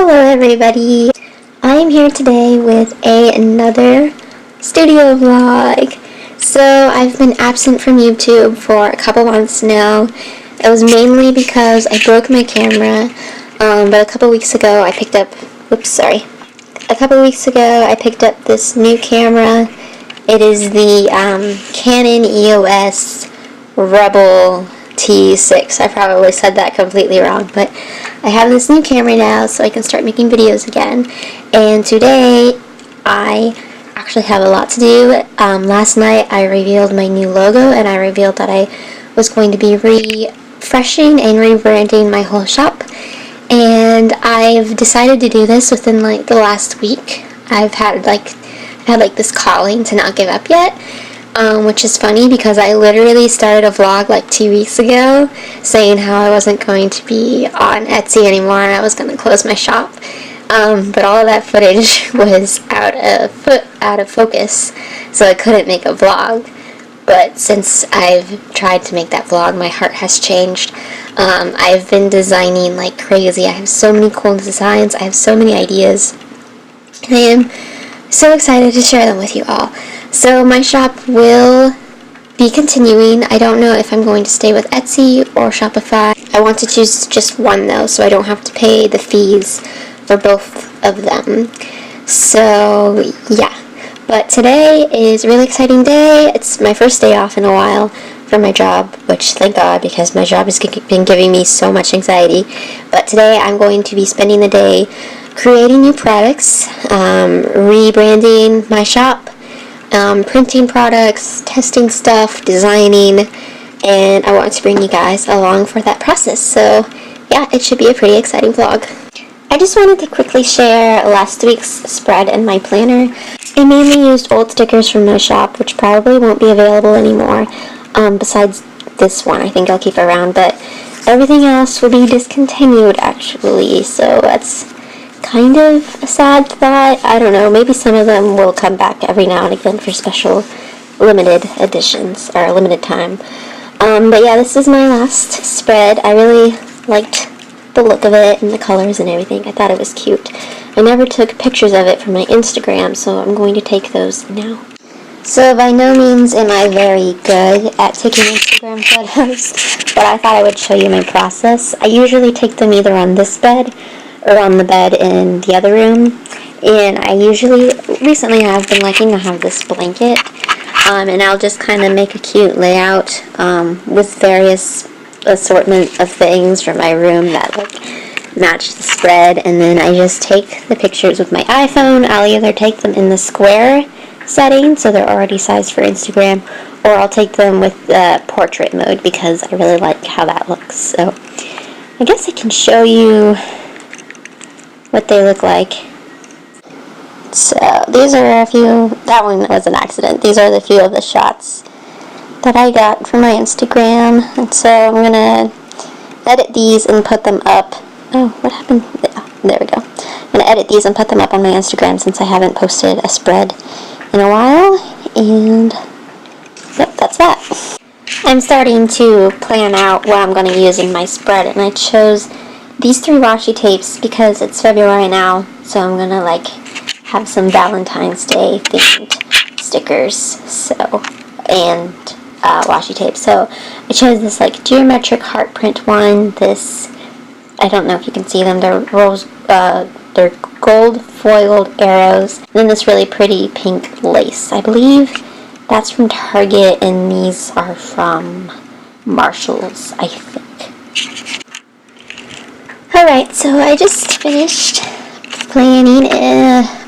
Hello everybody! I am here today with another studio vlog. So I've been absent from YouTube for a couple months now. It was mainly because I broke my camera, but a couple weeks ago I picked up, this new camera. It is the Canon EOS Rebel T6. I probably said that completely wrong, but I have this new camera now so I can start making videos again. And today I actually have a lot to do. Last night I revealed my new logo, and I revealed that I was going to be refreshing and rebranding my whole shop. And I've decided to do this within like the last week. I've had this calling to not give up yet. Which is funny because I literally started a vlog like 2 weeks ago saying how I wasn't going to be on Etsy anymore and I was going to close my shop. But all of that footage was out of focus, so I couldn't make a vlog. But since I've tried to make that vlog, my heart has changed. I've been designing like crazy. I have so many cool designs. I have so many ideas. And I am so excited to share them with you all. So my shop will be continuing. I don't know if I'm going to stay with Etsy or Shopify. I want to choose just one though, so I don't have to pay the fees for both of them. So yeah, but today is a really exciting day. It's my first day off in a while for my job, which thank God, because my job has been giving me so much anxiety. But today I'm going to be spending the day creating new products, rebranding my shop, printing products, testing stuff, designing, and I want to bring you guys along for that process. So yeah, it should be a pretty exciting vlog. I just wanted to quickly share last week's spread and my planner. I mainly used old stickers from my shop, which probably won't be available anymore, besides this one. I think I'll keep around, but everything else will be discontinued actually, so that's kind of a sad thought. I don't know, maybe some of them will come back every now and again for special limited editions or limited time. But yeah, this is my last spread. I really liked the look of it and the colors and everything. I thought it was cute. I never took pictures of it for my Instagram, so I'm going to take those now. So by no means am I very good at taking Instagram photos, but I thought I would show you my process. I usually take them either on this bed or on the bed in the other room, and recently I've been liking to have this blanket, and I'll just kind of make a cute layout with various assortment of things from my room that like match the spread, and then I just take the pictures with my iPhone. I'll either take them in the square setting, so they're already sized for Instagram, or I'll take them with portrait mode because I really like how that looks. So I guess I can show you what they look like. So these are a few, that one was an accident. These are the few of the shots that I got from my Instagram, and so I'm gonna edit these and put them up. Oh, what happened? There we go. I'm gonna edit these and put them up on my Instagram since I haven't posted a spread in a while, and yep, that's that. I'm starting to plan out what I'm going to use in my spread, and I chose these 3 washi tapes because it's February now, so I'm going to like have some Valentine's Day themed stickers, and washi tape. So I chose this like geometric heart print one. This, I don't know if you can see them, they're gold foiled arrows, and then this really pretty pink lace. I believe that's from Target, and these are from Marshall's, I think. Alright, so I just finished planning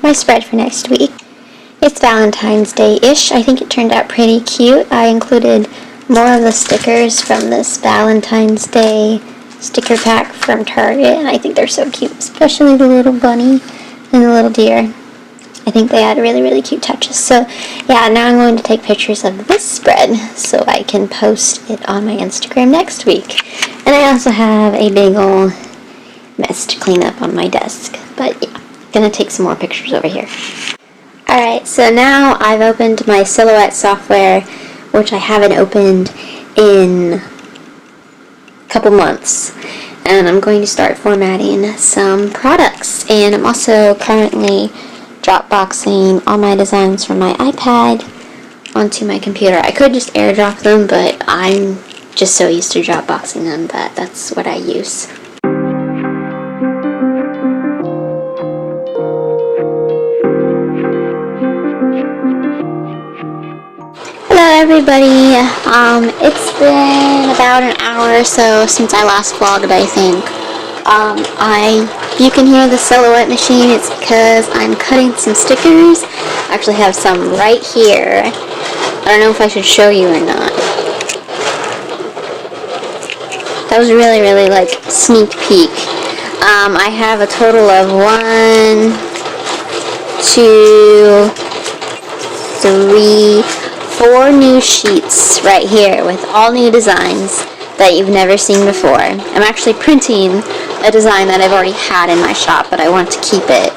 my spread for next week. It's Valentine's Day-ish. I think it turned out pretty cute. I included more of the stickers from this Valentine's Day sticker pack from Target, and I think they're so cute, especially the little bunny and the little deer. I think they add really, really cute touches. So yeah, now I'm going to take pictures of this spread so I can post it on my Instagram next week. And I also have a big ol' mess to clean up on my desk, but yeah, gonna take some more pictures over here. Alright, so now I've opened my Silhouette software, which I haven't opened in a couple months. and I'm going to start formatting some products. And I'm also currently Dropboxing all my designs from my iPad onto my computer. I could just airdrop them, but I'm just so used to Dropboxing them that that's what I use. Hello everybody, it's been about an hour or so since I last vlogged, I think. You can hear the silhouette machine. It's because I'm cutting some stickers. I actually have some right here. I don't know if I should show you or not. That was really like sneak peek. I have a total of 1, 2, 3, 4 new sheets right here with all new designs that you've never seen before. I'm actually printing a design that I've already had in my shop, but I want to keep it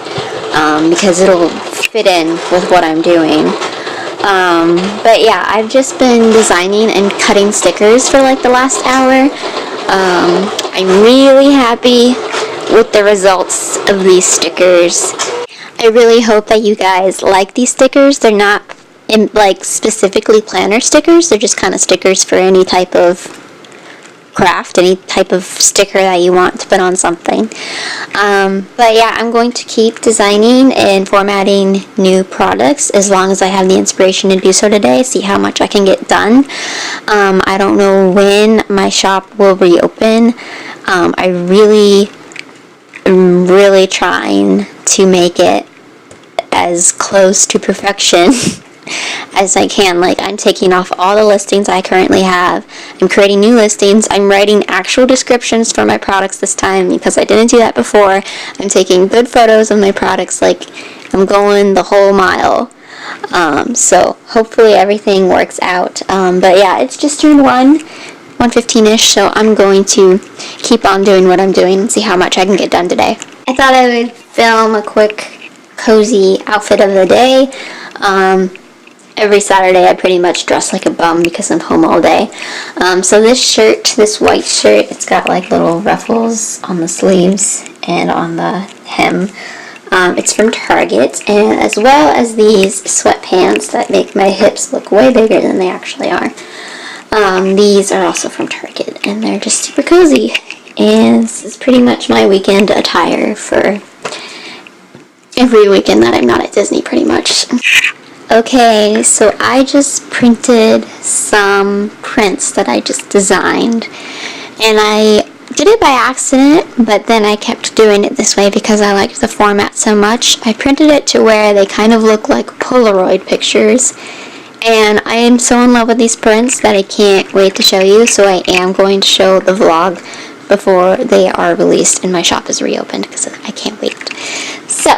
because it'll fit in with what I'm doing. But yeah, I've just been designing and cutting stickers for like the last hour. I'm really happy with the results of these stickers. I really hope that you guys like these stickers. They're not like specifically planner stickers. They're just kind of stickers for any type of craft, any type of sticker that you want to put on something. But yeah, I'm going to keep designing and formatting new products as long as I have the inspiration to do so today, see how much I can get done. I don't know when my shop will reopen. I really am really trying to make it as close to perfection as I can. Like, I'm taking off all the listings I currently have. I'm creating new listings. I'm writing actual descriptions for my products this time because I didn't do that before. I'm taking good photos of my products. Like, I'm going the whole mile. So hopefully everything works out. But yeah, it's just turned 1:15ish, so I'm going to keep on doing what I'm doing and see how much I can get done today. I thought I would film a quick cozy outfit of the day. Every Saturday I pretty much dress like a bum because I'm home all day. So this shirt, this white shirt, it's got like little ruffles on the sleeves and on the hem. It's from Target, and as well as these sweatpants that make my hips look way bigger than they actually are. These are also from Target, and they're just super cozy. And this is pretty much my weekend attire for every weekend that I'm not at Disney, pretty much. Okay, so I just printed some prints that I just designed, and I did it by accident, but then I kept doing it this way because I liked the format so much. I printed it to where they kind of look like Polaroid pictures, and I am so in love with these prints that I can't wait to show you, so I am going to show the vlog before they are released and my shop is reopened because I can't wait. So,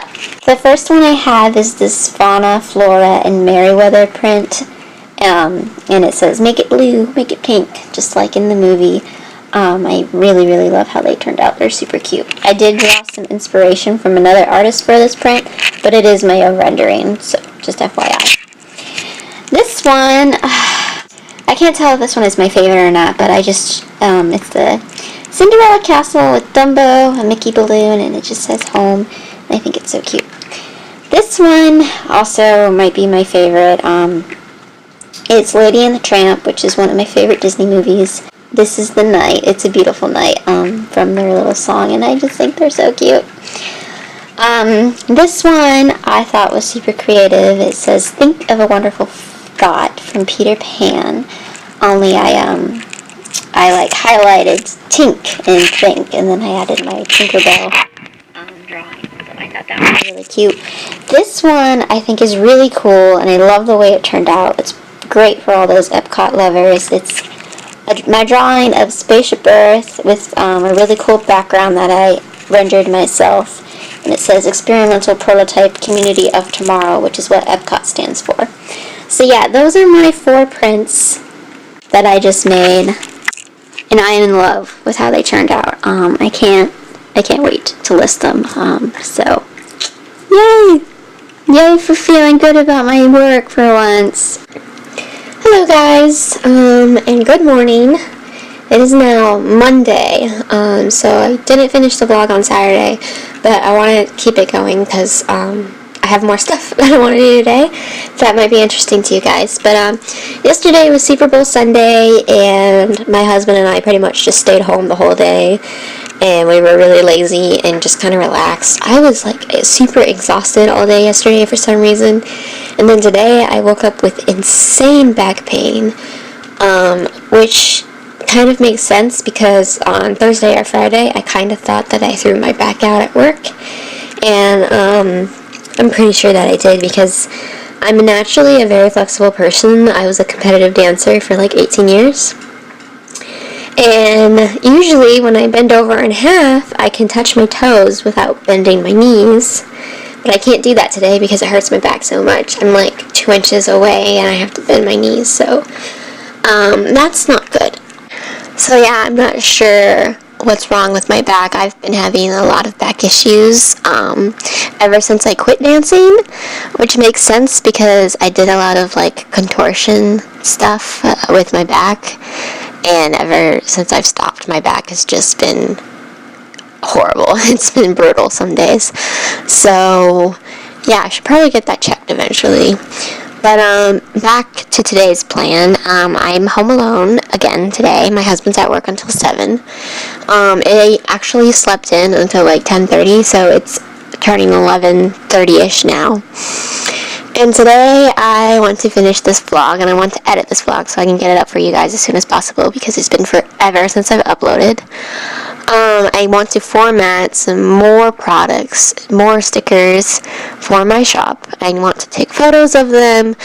the first one I have is this Fauna, Flora, and Merryweather print, and it says, make it blue, make it pink, just like in the movie. I really love how they turned out. They're super cute. I did draw some inspiration from another artist for this print, but it is my own rendering, so just FYI. This one, I can't tell if this one is my favorite or not, but I just, it's the Cinderella Castle with Dumbo, a Mickey balloon, and it just says home. I think it's so cute. This one also might be my favorite. It's Lady and the Tramp, which is one of my favorite Disney movies. This is the night. It's a beautiful night from their little song, and I just think they're so cute. This one I thought was super creative. It says, think of a wonderful thought from Peter Pan. Only I like highlighted tink and think, and then I added my Tinkerbell drawing. So I thought that was really cute. This one I think is really cool, and I love the way it turned out. It's great for all those Epcot lovers. It's my drawing of Spaceship Earth with a really cool background that I rendered myself. And it says Experimental Prototype Community of Tomorrow, which is what Epcot stands for. So yeah, those are my 4 prints that I just made. And I am in love with how they turned out. I can't wait to list them. So, yay! Yay for feeling good about my work for once. Hello guys, and good morning. It is now Monday, so I didn't finish the vlog on Saturday, but I want to keep it going because I have more stuff that I want to do today that might be interesting to you guys. But yesterday was Super Bowl Sunday, and my husband and I pretty much just stayed home the whole day, and we were really lazy and just kind of relaxed. I was like super exhausted all day yesterday for some reason, and then today I woke up with insane back pain, which kind of makes sense because on Thursday or Friday I kind of thought that I threw my back out at work, and I'm pretty sure that I did because I'm naturally a very flexible person. I was a competitive dancer for like 18 years, and usually when I bend over in half I can touch my toes without bending my knees, but I can't do that today because it hurts my back so much. I'm like 2 inches away and I have to bend my knees, so that's not good. So yeah, I'm not sure what's wrong with my back. I've been having a lot of back issues ever since I quit dancing, which makes sense because I did a lot of like contortion stuff with my back, and ever since I've stopped, my back has just been horrible. It's been brutal some days. So yeah, I should probably get that checked eventually. But back to today's plan. I'm home alone again today. My husband's at work until 7. I actually slept in until like 10:30, so it's turning 11:30ish now. And today I want to finish this vlog, and I want to edit this vlog so I can get it up for you guys as soon as possible because it's been forever since I've uploaded. I want to format some more products, more stickers for my shop. I want to take photos of them,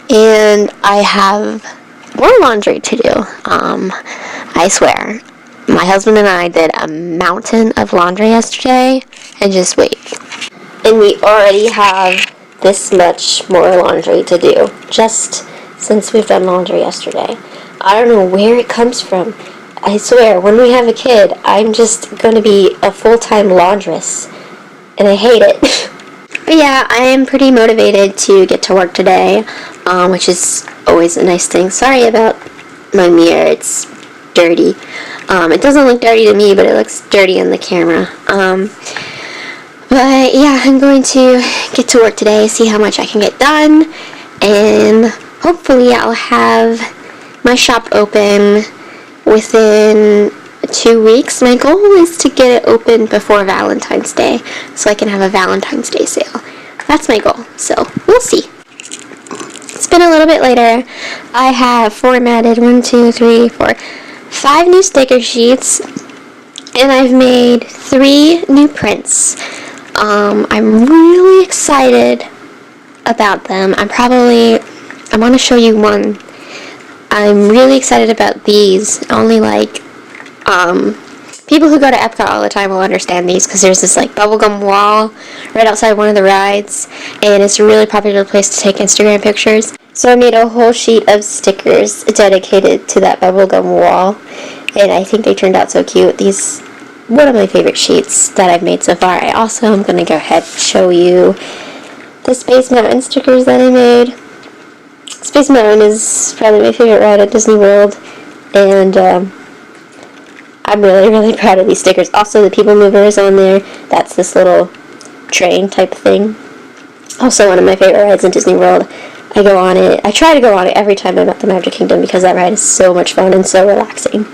and I have more laundry to do. I swear. My husband and I did a mountain of laundry yesterday, and just wait. And we already have this much more laundry to do, just since we've done laundry yesterday. I don't know where it comes from. I swear, when we have a kid, I'm just going to be a full-time laundress, and I hate it. But yeah, I am pretty motivated to get to work today, which is always a nice thing. Sorry about my mirror, it's dirty. It doesn't look dirty to me, but it looks dirty on the camera. But yeah, I'm going to get to work today, see how much I can get done, and hopefully I'll have my shop open within 2 weeks. My goal is to get it open before Valentine's Day so I can have a Valentine's Day sale. That's my goal, so we'll see. It's been a little bit later. I have formatted 5 new sticker sheets, and I've made 3 new prints. I'm really excited about them. I want to show you one. I'm really excited about these. Only like people who go to Epcot all the time will understand these because there's this like bubblegum wall right outside one of the rides, and it's a really popular place to take Instagram pictures. So I made a whole sheet of stickers dedicated to that bubblegum wall, and I think they turned out so cute. These one of my favorite sheets that I've made so far. I also am going to go ahead and show you the Space Mountain stickers that I made. Space Mountain is probably my favorite ride at Disney World, and I'm really, really proud of these stickers. Also, the People Mover is on there. That's this little train type thing. Also, one of my favorite rides in Disney World. I go on it. I try to go on it every time I'm at the Magic Kingdom because that ride is so much fun and so relaxing.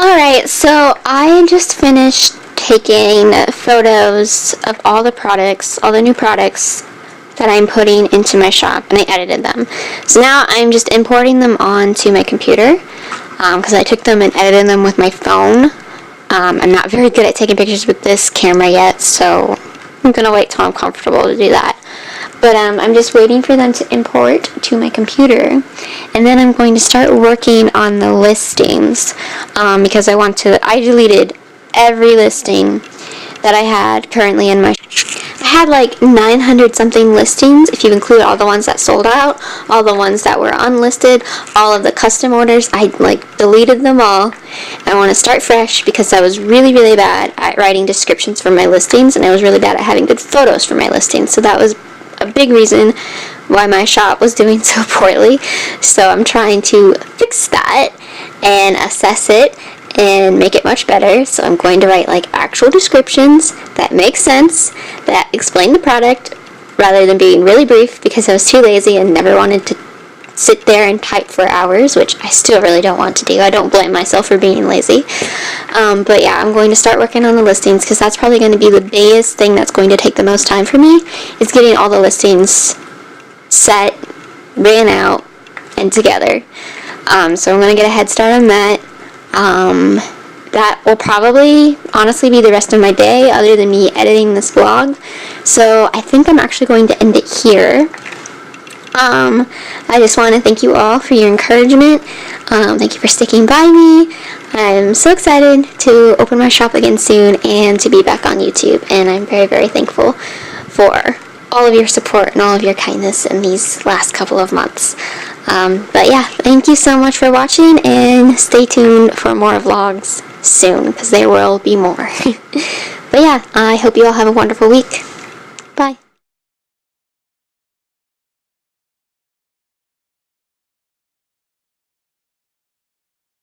Alright, so I just finished taking photos of all the products, all the new products that I'm putting into my shop, and I edited them. So now I'm just importing them onto my computer because I took them and edited them with my phone. I'm not very good at taking pictures with this camera yet, so I'm going to wait till I'm comfortable to do that. But I'm just waiting for them to import to my computer, and then I'm going to start working on the listings because I deleted every listing that I had currently in my I had like 900 something listings if you include all the ones that sold out, all the ones that were unlisted, all of the custom orders. I like deleted them all. I want to start fresh because I was really, really bad at writing descriptions for my listings, and I was really bad at having good photos for my listings. So that was a big reason why my shop was doing so poorly. So I'm trying to fix that, and assess it and make it much better. So I'm going to write like actual descriptions that make sense, that explain the product rather than being really brief, because I was too lazy and never wanted to sit there and type for hours, which I still really don't want to do. I don't blame myself for being lazy. But yeah, I'm going to start working on the listings, because that's probably going to be the biggest thing that's going to take the most time for me, is getting all the listings set, written out, and together. So I'm going to get a head start on that. That will probably honestly be the rest of my day, other than me editing this vlog. So I think I'm actually going to end it here. I just want to thank you all for your encouragement. Thank you for sticking by me. I'm so excited to open my shop again soon and to be back on YouTube, and I'm very, very thankful for all of your support and all of your kindness in these last couple of months. But yeah, thank you so much for watching, and stay tuned for more vlogs soon, because there will be more. But yeah, I hope you all have a wonderful week. Bye.